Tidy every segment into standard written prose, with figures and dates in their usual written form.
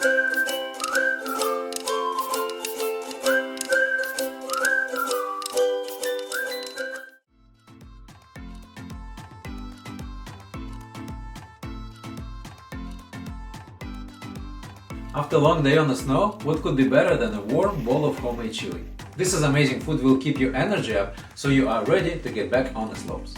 After a long day on the snow, what could be better than a warm bowl of homemade chili? This is amazing food will keep your energy up, so you are ready to get back on the slopes.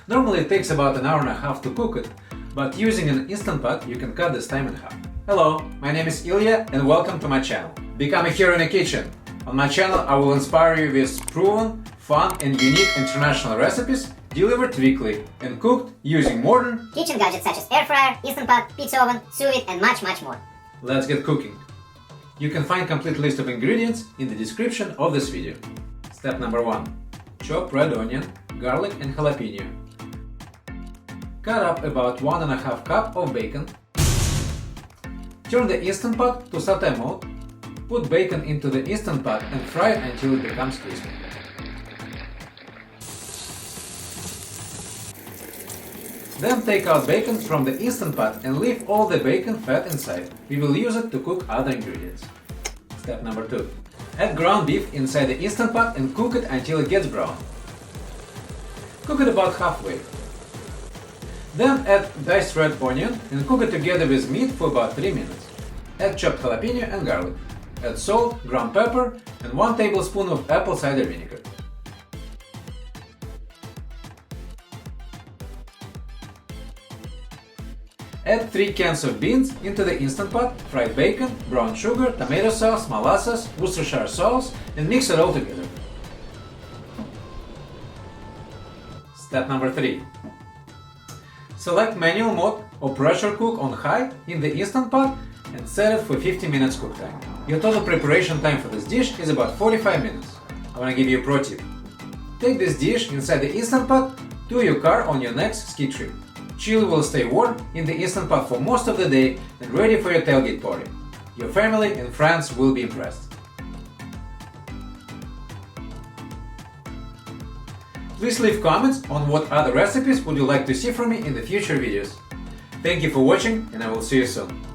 Normally it takes about an hour and a half to cook it, but using an Instant Pot you can cut this time in half. Hello, my name is Ilya and welcome to my channel. Become a hero in the kitchen. On my channel I will inspire you with proven, fun and unique international recipes delivered weekly and cooked using modern kitchen gadgets such as air fryer, Instant Pot, pizza oven, sous vide and much more. Let's get cooking. You can find complete list of ingredients in the description of this video. Step number 1. Chop red onion, garlic and jalapeno. Cut up about 1.5 cup of bacon. Turn the Instant Pot to sauté mode. Put bacon into the Instant Pot and fry it until it becomes crispy. Then take out bacon from the Instant Pot and leave all the bacon fat inside. We will use it to cook other ingredients. Step number 2. Add ground beef inside the Instant Pot and cook it until it gets brown. Cook it about halfway. Then add diced red onion and cook it together with meat for about 3 minutes. Add chopped jalapeno and garlic. Add salt, ground pepper and 1 tablespoon of apple cider vinegar. Add 3 cans of beans into the Instant Pot, fried bacon, brown sugar, tomato sauce, molasses, Worcestershire sauce and mix it all together. Step number 3. Select manual mode or pressure cook on high in the Instant Pot and set it for 50 minutes cook time. Your total preparation time for this dish is about 45 minutes. I want to give you a pro tip. Take this dish inside the Instant Pot to your car on your next ski trip. Chili will stay warm in the Instant Pot for most of the day and ready for your tailgate party. Your family and friends will be impressed. Please leave comments on what other recipes would you like to see from me in the future videos. Thank you for watching and I will see you soon.